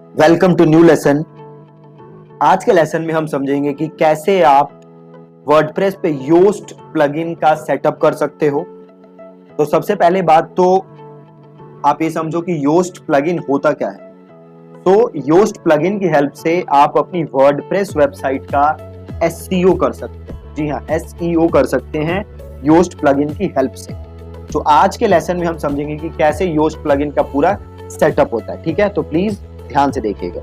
Welcome to new lesson. आज के lesson में हम समझेंगे कि कैसे आप वर्डप्रेस पे योस्ट प्लगइन का सेटअप कर सकते हो। तो सबसे पहले बात तो आप ये समझो कि योस्ट प्लगइन होता क्या है। तो योस्ट प्लगइन की हेल्प से आप अपनी वर्डप्रेस वेबसाइट का एसईओ कर सकते हैं। जी हाँ, एसईओ कर सकते हैं योस्ट प्लगइन की हेल्प से। तो आज के लेसन में हम समझेंगे कि कैसे योस्ट प्लगइन का पूरा सेटअप होता है। ठीक है, तो प्लीज ध्यान से देखिएगा।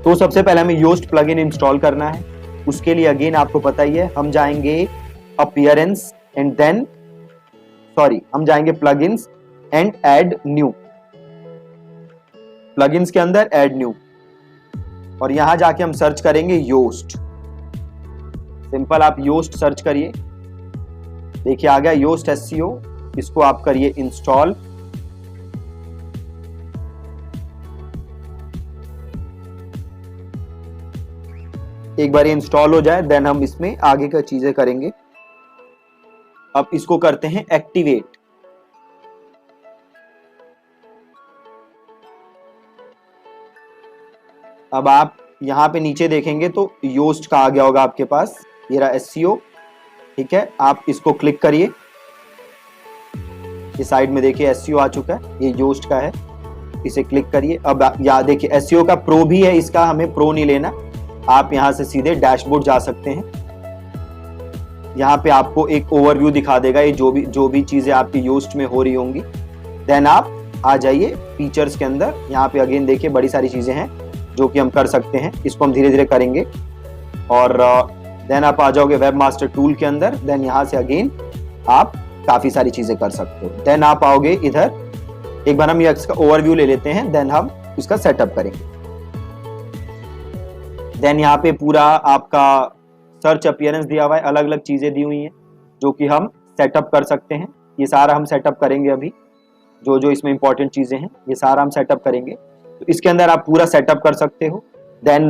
तो सबसे पहले हमें योस्ट प्लगइन इंस्टॉल करना है। उसके लिए अगेन आपको पता ही है, हम जाएंगे अपीयरेंस एंड देन हम जाएंगे plugins and add new. Plugins के अंदर ऐड न्यू और यहां जाके हम सर्च करेंगे योस्ट। सिंपल, आप योस्ट सर्च करिए, देखिए आ गया योस्ट एसईओ। इसको आप करिए इंस्टॉल। एक बार इंस्टॉल हो जाए देन हम इसमें आगे का चीजें करेंगे। अब इसको करते हैं एक्टिवेट। अब आप यहां पे नीचे देखेंगे तो योस्ट का आ गया होगा आपके पास, ये रहा एसईओ। ठीक है, आप इसको क्लिक करिए। इस साइड में देखिए एसईओ आ चुका है, ये योस्ट का है, इसे क्लिक करिए। अब यहाँ देखिए एसईओ का प्रो भी है, इसका हमें प्रो नहीं लेना। आप यहां से सीधे डैशबोर्ड जा सकते हैं। यहां पे आपको एक ओवरव्यू दिखा देगा, ये जो भी चीजें आपकी योस्ट में हो रही होंगी। देन आप आ जाइए फीचर्स के अंदर। यहाँ पे अगेन देखिए बड़ी सारी चीजें हैं जो कि हम कर सकते हैं, इसको हम धीरे धीरे करेंगे। और देन आप आ जाओगे वेब मास्टर टूल के अंदर। देन यहाँ से अगेन आप काफी सारी चीजें कर सकते हो। देन आप आओगे इधर, एक बार हम इसका ओवरव्यू ले लेते हैं, देन हम इसका सेटअप करेंगे। देन यहाँ पे पूरा आपका सर्च अपीयरेंस दिया हुआ है, अलग अलग चीजें दी हुई हैं जो कि हम सेटअप कर सकते हैं। ये सारा हम सेटअप करेंगे अभी, जो जो इसमें इंपॉर्टेंट चीजें हैं ये सारा हम सेटअप करेंगे। तो इसके अंदर आप पूरा सेटअप कर सकते हो। Then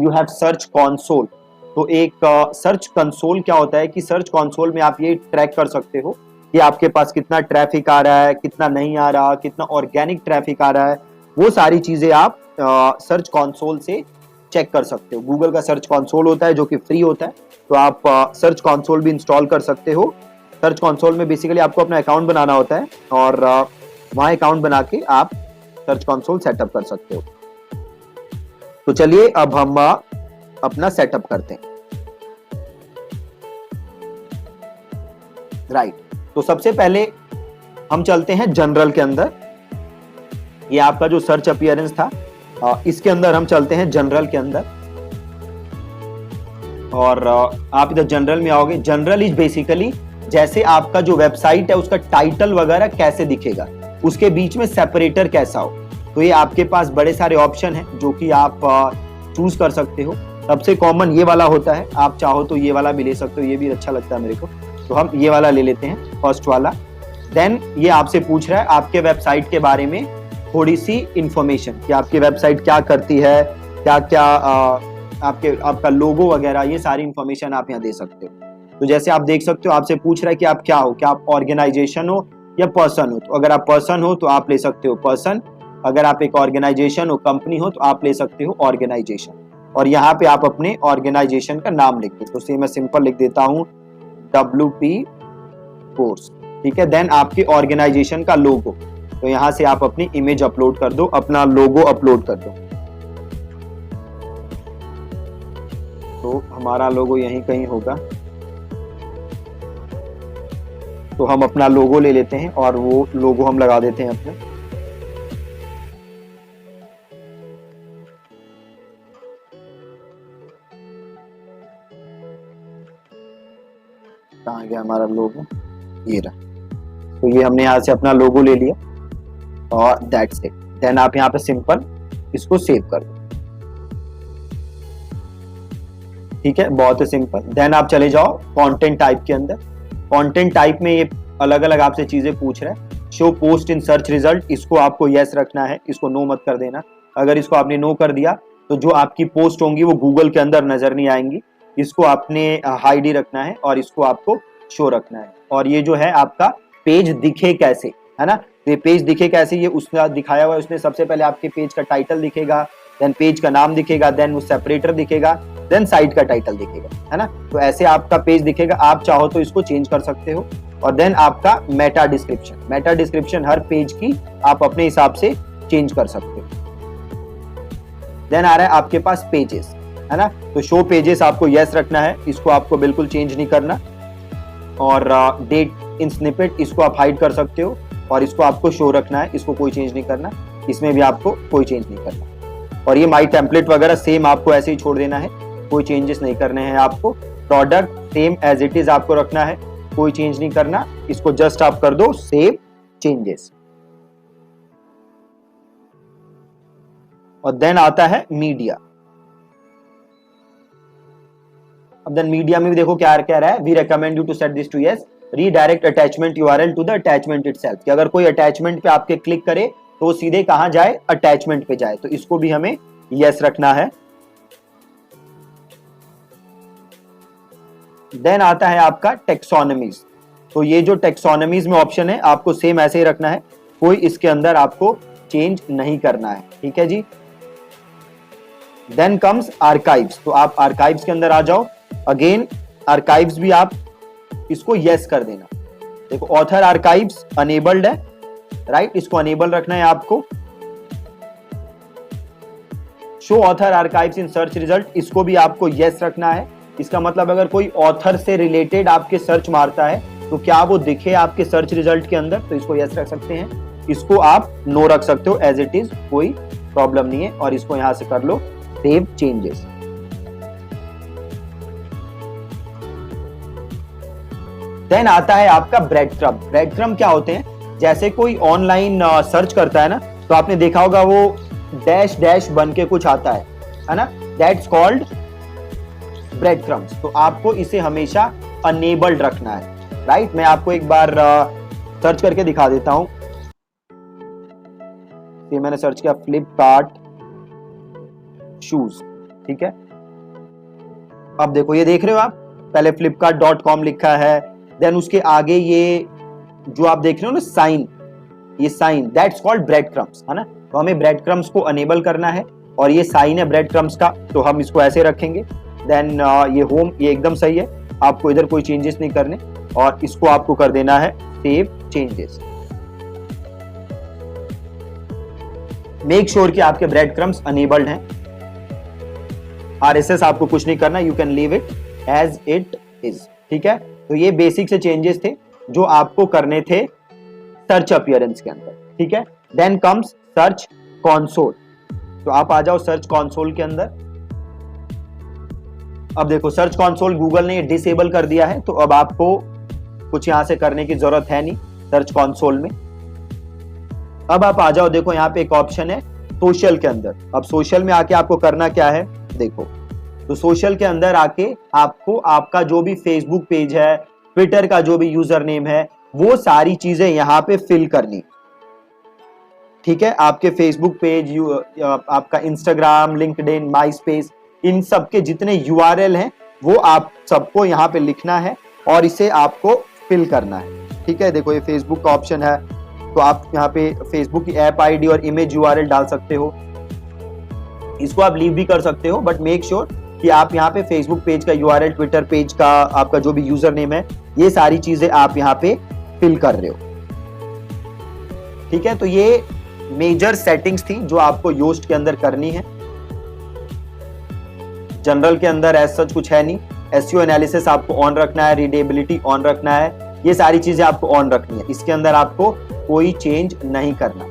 you have search console. तो एक सर्च कंसोल क्या होता है कि सर्च कंसोल में आप ये ट्रैक कर सकते हो कि आपके पास कितना ट्रैफिक आ रहा है, कितना नहीं आ रहा, कितना ऑर्गेनिक ट्रैफिक आ रहा है। वो सारी चीजें आप सर्च कंसोल से चेक कर सकते हो। गूगल का सर्च कंसोल होता है जो कि फ्री होता है, तो आप सर्च कंसोल भी इंस्टॉल कर सकते हो। सर्च कंसोल में बेसिकली आपको अपना अकाउंट बनाना होता है और वहां अकाउंट बना के आप सर्च कंसोल सेटअप कर सकते हो। तो चलिए अब हम अपना सेटअप करते हैं। राइट, तो सबसे पहले हम चलते हैं जनरल के अंदर। ये आपका जो सर्च अपीयरेंस था, इसके अंदर हम चलते हैं जनरल के अंदर। और आप इधर जनरल में आओगे। जनरल इज बेसिकली जैसे आपका जो वेबसाइट है उसका टाइटल वगैरह कैसे दिखेगा, उसके बीच में सेपरेटर कैसा हो। तो ये आपके पास बड़े सारे ऑप्शन हैं जो कि आप चूज कर सकते हो। सबसे कॉमन ये वाला होता है, आप चाहो तो ये वाला भी ले सकते हो, ये भी अच्छा लगता है मेरे को, तो हम ये वाला ले लेते हैं, फर्स्ट वाला। देन ये आपसे पूछ रहा है आपके वेबसाइट के बारे में थोड़ी सी इंफॉर्मेशन कि आपकी वेबसाइट क्या करती है, क्या क्या आपका लोगो वगैरह, ये सारी इंफॉर्मेशन आप यहाँ दे सकते हो। तो जैसे आप देख सकते हो आपसे पूछ रहा है कि आप क्या हो, क्या आप ऑर्गेनाइजेशन हो या पर्सन हो। तो अगर आप पर्सन हो तो आप ले सकते हो पर्सन, अगर आप एक ऑर्गेनाइजेशन हो, कंपनी हो, तो आप ले सकते हो ऑर्गेनाइजेशन। और यहाँ पे आप अपने ऑर्गेनाइजेशन का नाम लिख दो। तो मैं सिंपल लिख देता हूँ WP कोर्स। ठीक है, देन आपके ऑर्गेनाइजेशन का लोगो, तो यहां से आप अपनी इमेज अपलोड कर दो, अपना लोगो अपलोड कर दो। तो हमारा लोगो यहीं कहीं होगा, तो हम अपना लोगो ले लेते हैं और वो लोगो हम लगा देते हैं अपने। कहाँ गया हमारा लोगो, ये रहा। तो ये हमने यहाँ से अपना लोगो ले लिया और दैट्स इट। देन आप यहाँ पे सिंपल इसको सेव कर दो। ठीक है, बहुत ही सिंपल। देन आप चले जाओ कंटेंट टाइप के अंदर। कंटेंट टाइप में ये अलग अलग आपसे चीजें पूछ रहा है। Show post in search result, इसको आपको यस रखना है, इसको नो मत कर देना। अगर इसको आपने नो कर दिया तो जो आपकी पोस्ट होंगी वो गूगल के अंदर नजर नहीं आएंगी। इसको आपने हाइड ही रखना है और इसको आपको शो रखना है। और ये जो है आपका पेज दिखे कैसे, है ना, तो ये पेज दिखे कैसे, ये उसने दिखाया हुआ है उसने, सबसे पहले आपके पेज का टाइटल दिखेगा, देन पेज का नाम दिखेगा, देन वो सेपरेटर दिखेगा, देन साइट का टाइटल दिखेगा, है ना। तो ऐसे आपका पेज दिखेगा, आप चाहो तो इसको चेंज कर सकते हो। और देन आपका मेटा डिस्क्रिप्शन हर पेज की आप अपने हिसाब से चेंज कर सकते हो। देन आ रहा है आपके पास पेजेस, है ना। तो शो पेजेस आपको यस रखना है, इसको आपको बिल्कुल चेंज नहीं करना। और डेट इन स्निपेट इसको आप हाइड कर सकते हो, और इसको आपको शो रखना है, इसको कोई चेंज नहीं करना, इसमें भी आपको कोई चेंज नहीं करना। और ये माई टेम्पलेट वगैरह सेम आपको ऐसे ही छोड़ देना है, कोई चेंजेस नहीं करने हैं आपको। Product same as it is आपको रखना है, कोई चेंज नहीं करना, इसको जस्ट आप कर दो सेव चेंजेस। और देन आता है मीडिया। अब देन मीडिया में भी देखो क्या कह रहा है, we recommend you to set this to yes, redirect attachment URL to the attachment itself, कि अगर कोई अटैचमेंट पे आपके क्लिक करे तो वो सीधे कहां जाए, अटैचमेंट पे जाए, तो इसको भी हमें यस रखना है। देन आता है आपका टेक्सोनॉमीज। तो ये जो टेक्सोनॉमीज में ऑप्शन है आपको सेम ऐसे ही रखना है, कोई इसके अंदर आपको चेंज नहीं करना है, ठीक है जी। देन कम्स आर्काइव्स, तो आप आर्काइव्स के अंदर आ जाओ, अगेन आर्काइव्स भी आप इसको यस कर देना। देखो ऑथर आर्काइव्स अनेबल्ड है, राइट, इसको अनेबल रखना है आपको। Show author archives in search result, इसको भी आपको यस रखना है। इसका मतलब अगर कोई ऑथर से रिलेटेड आपके सर्च मारता है तो क्या वो दिखे आपके सर्च रिजल्ट के अंदर, तो इसको यस रख सकते हैं। इसको आप नो रख सकते हो एज इट इज, कोई प्रॉब्लम नहीं है। और इसको यहां से कर लो सेव चेंजेस। देन आता है आपका ब्रेड क्रम्ब। ब्रेड क्रम्ब क्या होते हैं, जैसे कोई ऑनलाइन सर्च करता है ना, तो आपने देखा होगा वो डैश डैश बन के कुछ आता है ना, दैट्स कॉल्ड ब्रेड क्रम्ब्स। तो आपको इसे हमेशा अनेबल्ड रखना है, राइट। मैं आपको एक बार सर्च करके दिखा देता हूं। ये मैंने सर्च किया फ्लिपकार्ट शूज, ठीक है। अब देखो ये देख रहे हो आप, पहले flipkart.com लिखा है, देन उसके आगे ये जो आप देख रहे हो ना साइन, ये sign that's called bread crumbs, है ना। तो हमें ब्रेड क्रम्ब्स को अनेबल करना है, और ये साइन है ब्रेड क्रम्ब्स का, तो हम इसको ऐसे रखेंगे। देन ये होम, ये एकदम सही है, आपको इधर कोई चेंजेस नहीं करने, और इसको आपको कर देना है सेव चेंजेस। मेक श्योर कि आपके ब्रेड क्रम्ब्स अनेबल्ड हैं। आरएसएस आपको कुछ नहीं करना, you can leave it as it is, ठीक है। तो ये बेसिक से चेंजेस थे जो आपको करने थे सर्च अपीयरेंस के अंदर, ठीक है। देन कम्स सर्च कंसोल, तो आप आ जाओ सर्च कंसोल के अंदर। अब देखो सर्च कंसोल गूगल ने डिसेबल कर दिया है, तो अब आपको कुछ यहां से करने की जरूरत है नहीं सर्च कंसोल में। अब आप आ जाओ, देखो यहाँ पे एक ऑप्शन है सोशल के अंदर। अब सोशल में आके आपको करना क्या है, देखो तो सोशल के अंदर आके आपको आपका जो भी फेसबुक पेज है, ट्विटर का जो भी यूजर नेम है, वो सारी चीजें यहाँ पे फिल करनी, ठीक है। आपके फेसबुक पेज, आपका इंस्टाग्राम, लिंक्डइन, माई स्पेस, इन सब के जितने यूआरएल हैं वो आप सबको यहाँ पे लिखना है और इसे आपको फिल करना है, ठीक है। देखो ये फेसबुक का ऑप्शन है, तो आप यहाँ पे फेसबुक की ऐप आईडी और इमेज यूआरएल डाल सकते हो। इसको आप लीव भी कर सकते हो, बट मेक श्योर कि आप यहाँ पे फेसबुक पेज का यूआरएल, ट्विटर पेज का आपका जो भी यूजर नेम है, ये सारी चीजें आप यहाँ पे फिल कर रहे हो, ठीक है। तो ये मेजर सेटिंग्स थी जो आपको योस्ट के अंदर करनी है। जनरल के अंदर एज सच कुछ है नहीं। एसईओ एनालिसिस आपको ऑन रखना है, रीडेबिलिटी ऑन रखना है, ये सारी चीजें आपको ऑन रखनी है। इसके अंदर आपको कोई चेंज नहीं करना।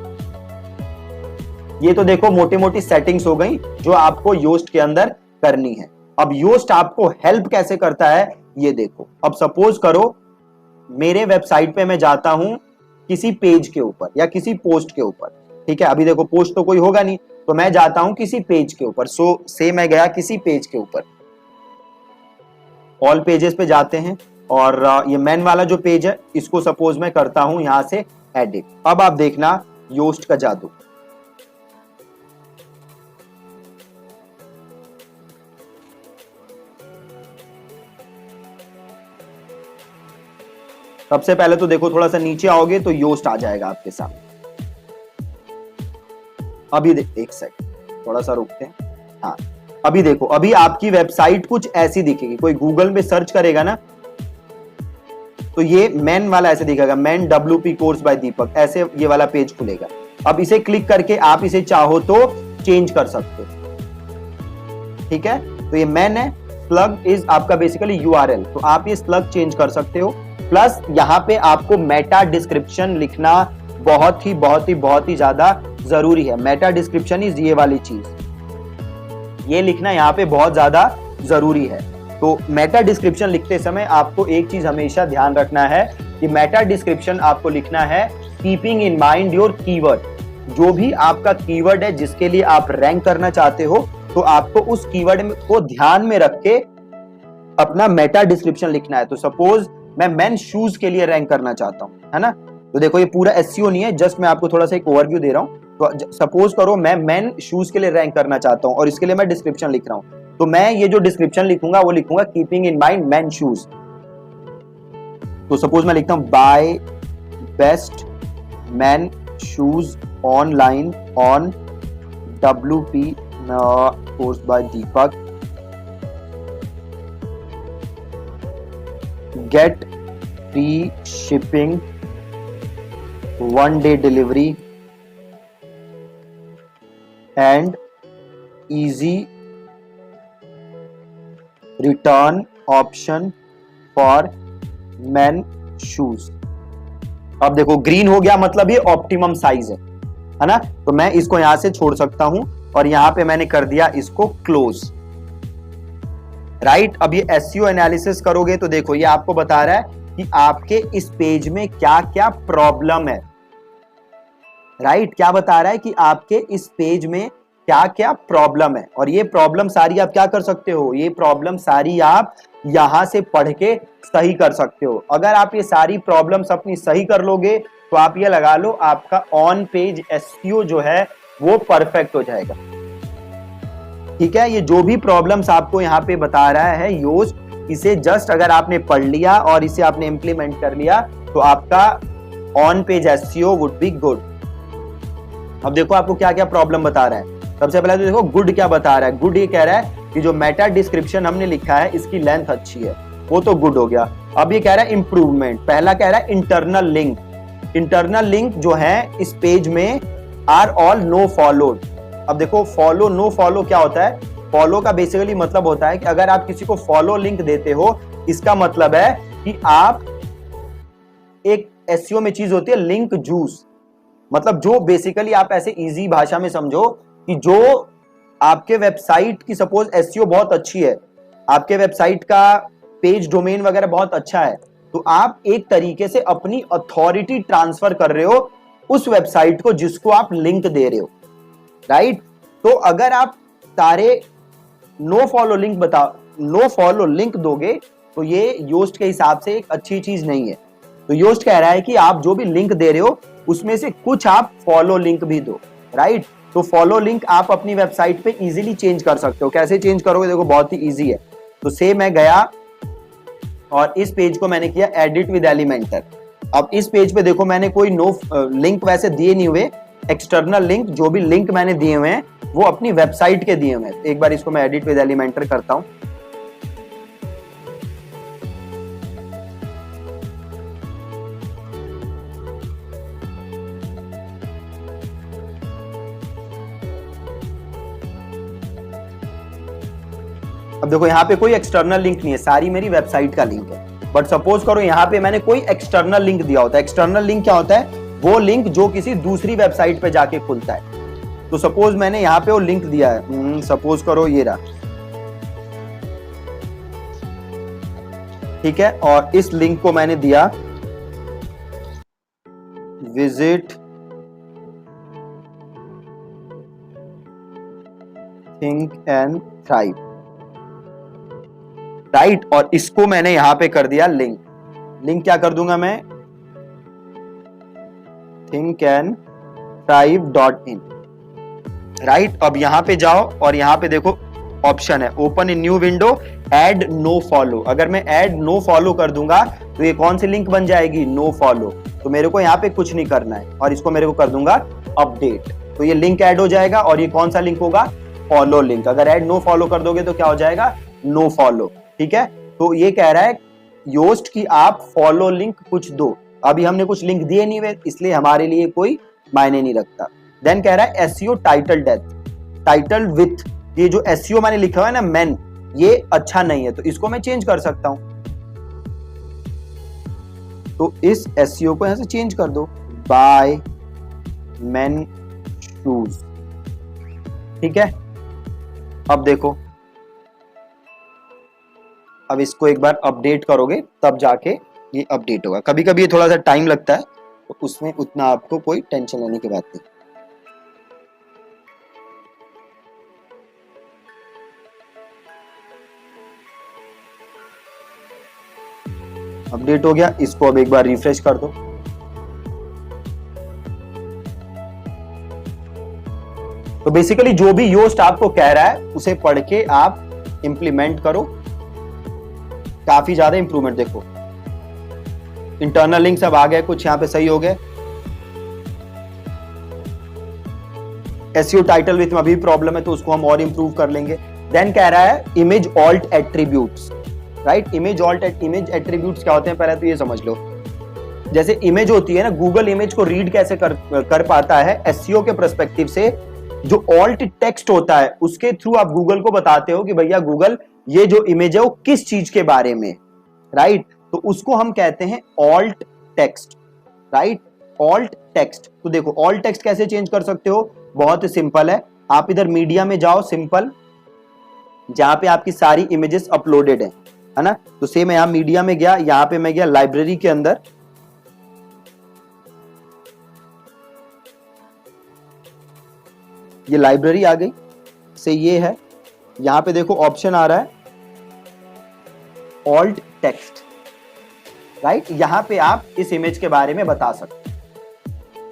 ये तो देखो मोटी मोटी सेटिंग्स हो गई जो आपको योस्ट के अंदर करनी है। अब योस्ट आपको हेल्प कैसे करता है ये देखो। अब सपोज करो मेरे वेबसाइट पे मैं जाता हूं किसी पेज के ऊपर या किसी पोस्ट के ऊपर, ठीक है। अभी देखो पोस्ट तो कोई होगा नहीं, तो मैं जाता हूं किसी पेज के ऊपर। सो से मैं गया किसी पेज के ऊपर, ऑल पेजेस पे जाते हैं, और ये मेन वाला जो पेज है इसको सपोज मैं करता हूं यहां से एडिट। अब आप देखना योस्ट का जादू। सबसे पहले तो देखो थोड़ा सा नीचे आओगे तो योस्ट आ जाएगा आपके सामने। अभी एक सेकंड थोड़ा सा रुकते हैं। हाँ, अभी देखो, अभी आपकी वेबसाइट कुछ ऐसी दिखेगी। कोई गूगल में सर्च करेगा ना तो ये मैन वाला ऐसे दिखेगा, मैन WP कोर्स बाय दीपक, ऐसे ये वाला पेज खुलेगा। अब इसे क्लिक करके आप इसे चाहो तो चेंज कर सकते हो। ठीक है, तो ये मैन है, स्लग इज आपका बेसिकली URL, तो आप ये स्लग चेंज कर सकते हो। प्लस यहाँ पे आपको मेटा डिस्क्रिप्शन लिखना बहुत ही ज्यादा जरूरी है। मेटा डिस्क्रिप्शन इज ये वाली चीज, ये लिखना यहाँ पे बहुत ज्यादा जरूरी है। तो मेटा डिस्क्रिप्शन लिखते समय आपको एक चीज हमेशा ध्यान रखना है कि मेटा डिस्क्रिप्शन आपको लिखना है keeping in mind your keyword. जो भी आपका कीवर्ड है जिसके लिए आप रैंक करना चाहते हो, तो आपको उस कीवर्ड को ध्यान में रख के अपना मेटा डिस्क्रिप्शन लिखना है। तो सपोज मैं मेन शूज के लिए रैंक करना चाहता हूं, है ना, तो देखो ये पूरा एसईओ नहीं है, जस्ट मैं आपको थोड़ा सा एक ओवरव्यू दे रहा हूं। तो सपोज करो मैं मेन शूज के लिए रैंक करना चाहता हूं और इसके लिए मैं डिस्क्रिप्शन लिख रहा हूं, तो मैं ये जो डिस्क्रिप्शन लिखूंगा वो लिखूंगा keeping in mind men shoes. तो सपोज मैं लिखता हूं buy best men shoes online on WP course by Deepak, get free shipping, 1 day delivery and easy return option for men shoes. अब देखो ग्रीन हो गया, मतलब ये ऑप्टिमम साइज है ना, तो मैं इसको यहां से छोड़ सकता हूं और यहां पे मैंने कर दिया इसको क्लोज। राइट, अब ये एसईओ एनालिसिस करोगे तो देखो ये आपको बता रहा है कि आपके इस पेज में क्या क्या प्रॉब्लम है। राइट, क्या बता रहा है कि आपके इस पेज में क्या क्या प्रॉब्लम है, और ये प्रॉब्लम सारी आप क्या कर सकते हो, ये प्रॉब्लम सारी आप यहां से पढ़ के सही कर सकते हो। अगर आप ये सारी प्रॉब्लम्स अपनी सही कर लोगे तो आप ये लगा लो आपका ऑन पेज एसईओ जो है वो परफेक्ट हो जाएगा। ठीक है, ये जो भी प्रॉब्लम्स आपको यहाँ पे बता रहा है योज, इसे जस्ट अगर आपने पढ़ लिया और इसे आपने इंप्लीमेंट कर लिया तो आपका on page SEO would be good. अब देखो आपको क्या क्या प्रॉब्लम बता रहा है। सबसे पहले तो देखो गुड क्या बता रहा है। गुड ये कह रहा है कि जो मेटा डिस्क्रिप्शन हमने लिखा है इसकी लेंथ अच्छी है, वो तो गुड हो गया। अब ये कह रहा है इंप्रूवमेंट, पहला कह रहा है इंटरनल लिंक। इंटरनल लिंक जो है इस पेज में आर ऑल नो फॉलोड। अब देखो फॉलो नो फॉलो क्या होता है, फॉलो का बेसिकली मतलब होता है कि अगर आप किसी को फॉलो लिंक देते हो, इसका मतलब है कि आप एक एसईओ में चीज होती है लिंक जूस, मतलब जो बेसिकली आप ऐसे इजी भाषा में समझो कि जो आपके वेबसाइट की सपोज एसईओ बहुत अच्छी है, आपके वेबसाइट का पेज डोमेन वगैरह बहुत अच्छा है, तो आप एक तरीके से अपनी अथॉरिटी ट्रांसफर कर रहे हो उस वेबसाइट को जिसको आप लिंक दे रहे हो। राइट, तो अगर आप सारे नो फॉलो लिंक दोगे तो ये योस्ट के हिसाब से एक अच्छी चीज नहीं है। तो योस्ट कह रहा है कि आप जो भी लिंक दे रहे हो उसमें से कुछ आप फॉलो लिंक भी दो। राइट, तो फॉलो लिंक आप अपनी वेबसाइट पे इजीली चेंज कर सकते हो। कैसे चेंज करोगे, देखो बहुत ही इजी है। तो से मैं गया और इस पेज को मैंने किया एडिट विद एलिमेंटर। अब इस पेज पे देखो मैंने कोई नो लिंक वैसे दिए नहीं हुए, एक्सटर्नल लिंक जो भी लिंक मैंने दिए हुए हैं वो अपनी वेबसाइट के दिए हुए हैं। एक बार इसको मैं एडिट विद एलिमेंटर करता हूं। अब देखो यहाँ पे कोई एक्सटर्नल लिंक नहीं है, सारी मेरी वेबसाइट का लिंक है। बट सपोज करो यहाँ पे मैंने कोई एक्सटर्नल लिंक दिया होता है। एक्सटर्नल लिंक क्या होता है, वो लिंक जो किसी दूसरी वेबसाइट पे जाके खुलता है। तो सपोज मैंने यहाँ पे वो लिंक दिया है, सपोज करो ये रहा, ठीक है, और इस लिंक को मैंने दिया visit think and thrive. Right, और इसको मैंने यहां पे कर दिया लिंक। लिंक क्या कर दूंगा मैं, thinkandthrive.in। राइट, अब यहां पे जाओ और यहां पे देखो ऑप्शन है open in new window add no follow. अगर मैं ऐड नो फॉलो कर दूंगा तो ये कौन सी लिंक बन जाएगी, नो फॉलो। तो मेरे को यहाँ पे कुछ नहीं करना है और इसको मेरे को कर दूंगा अपडेट। तो ये लिंक ऐड हो जाएगा और ये कौन सा लिंक होगा, फॉलो लिंक। अगर ऐड नो फॉलो कर दोगे तो क्या हो जाएगा, नो फॉलो। ठीक है, तो ये कह रहा है योस्ट की आप फॉलो लिंक कुछ दो। अभी हमने कुछ लिंक दिए नहीं हुए, इसलिए हमारे लिए कोई मायने नहीं रखता। देन कह रहा है SEO title depth, title with, ये जो एसईओ मैंने लिखा हुआ है ना मेन, ये अच्छा नहीं है, तो इसको मैं चेंज कर सकता हूं। तो इस एसईओ को यहां से चेंज कर दो, बाय मेन शूज। ठीक है, अब देखो, अब इसको एक बार अपडेट करोगे तब जाके ये अपडेट होगा। कभी कभी ये थोड़ा सा टाइम लगता है, तो उसमें उतना आपको कोई टेंशन लेने की बात नहीं। अपडेट हो गया, इसको अब एक बार रिफ्रेश कर दो। तो बेसिकली जो भी योस्ट आपको कह रहा है उसे पढ़ के आप इंप्लीमेंट करो, काफी ज्यादा इंप्रूवमेंट देखो। इंटरनल लिंक सब आ गए, कुछ यहां पे सही हो गए। एसईओ टाइटल विथ में अभी प्रॉब्लम है, तो उसको हम और इंप्रूव कर लेंगे। देन कह रहा है image alt attributes, right. Image attributes क्या होते हैं, पहले तो ये समझ लो। जैसे इमेज होती है ना, गूगल इमेज को रीड कैसे कर पाता है एसईओ के पर्सपेक्टिव से, जो ऑल्ट टेक्स्ट होता है उसके थ्रू आप गूगल को बताते हो कि भैया गूगल ये जो इमेज है वो किस चीज के बारे में, राइट। तो उसको हम कहते हैं alt text, right, alt text. तो देखो ऑल्ट टेक्स्ट कैसे चेंज कर सकते हो, बहुत ही सिंपल है। आप इधर मीडिया में जाओ, सिंपल, जहां पे आपकी सारी इमेजेस अपलोडेड है ना। तो सेम यहां मीडिया में गया, यहां पे मैं गया लाइब्रेरी के अंदर, ये लाइब्रेरी आ गई से ये है, यहां पे देखो ऑप्शन आ रहा है ऑल्ट टेक्स्ट, राइट। यहां पे आप इस इमेज के बारे में बता सकते हैं,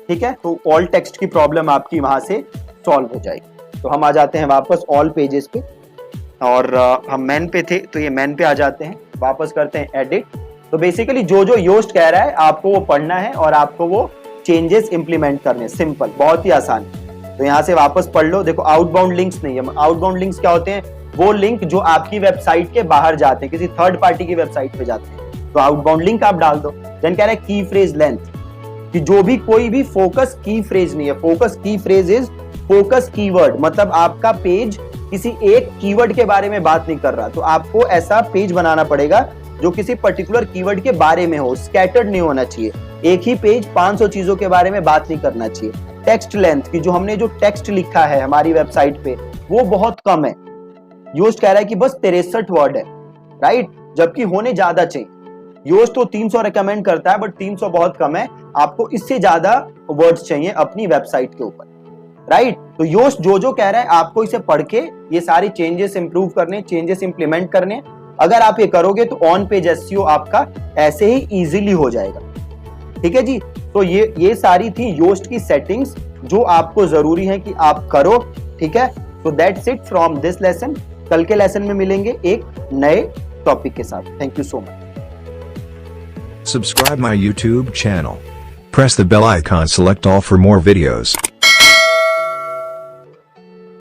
ठीक है। तो ऑल्ट टेक्स्ट की प्रॉब्लम आपकी वहां से सॉल्व हो जाएगी। तो हम आ जाते हैं वापस ऑल पेजेस पे, और हम मेन पे थे तो ये मेन पे आ जाते हैं, वापस करते हैं एडिट। तो बेसिकली जो जो योस्ट कह रहा है आपको वो पढ़ना है और आपको वो चेंजेस इंप्लीमेंट करने, सिंपल, बहुत ही आसान। तो यहां से वापस पढ़ लो। देखो आउटबाउंड लिंक्स नहीं है। आउटबाउंड लिंक्स क्या होते हैं, वो लिंक जो आपकी वेबसाइट के बाहर जाते हैं, किसी थर्ड पार्टी की वेबसाइट पे जाते हैं, तो आउटबाउंड लिंक आप डाल दो। देन कह रहा है की फ्रेज लेंथ, कि जो भी कोई भी फोकस की फ्रेज नहीं है। फोकस की फ्रेज इज फोकस कीवर्ड, मतलब आपका पेज किसी एक कीवर्ड के बारे में बात नहीं कर रहा, तो आपको ऐसा पेज बनाना पड़ेगा जो किसी पर्टिकुलर कीवर्ड के बारे में हो, स्कैटर्ड नहीं होना चाहिए। एक ही पेज 500 चीजों के बारे में बात नहीं करना चाहिए। टेक्स्ट लेंथ, की जो हमने जो टेक्स्ट लिखा है हमारी वेबसाइट पे वो बहुत कम है। योस्ट कह रहा है कि बस 63 वर्ड है, राइट, जबकि होने ज्यादा चाहिए। योस्ट तो 300 रिकमेंड करता है, बट 300 बहुत कम है, आपको इससे ज्यादा वर्ड्स चाहिए अपनी वेबसाइट के ऊपर, राइट। तो योस्ट जो जो कह रहा है आपको इसे पढ़ के ये सारी चेंजेस इंप्रूव करने, चेंजेस इंप्लीमेंट करने। अगर आप ये करोगे तो ऑन पेज एसईओ आपका ऐसे ही इजीली हो जाएगा, ठीक है जी। तो ये सारी थी योस्ट की सेटिंग्स जो आपको जरूरी है कि आप करो, ठीक है। So that's it from this lesson. कल के लेसन में मिलेंगे एक नए टॉपिक के साथ। Thank you so much. Subscribe my YouTube channel. Press the bell icon, select all for more videos.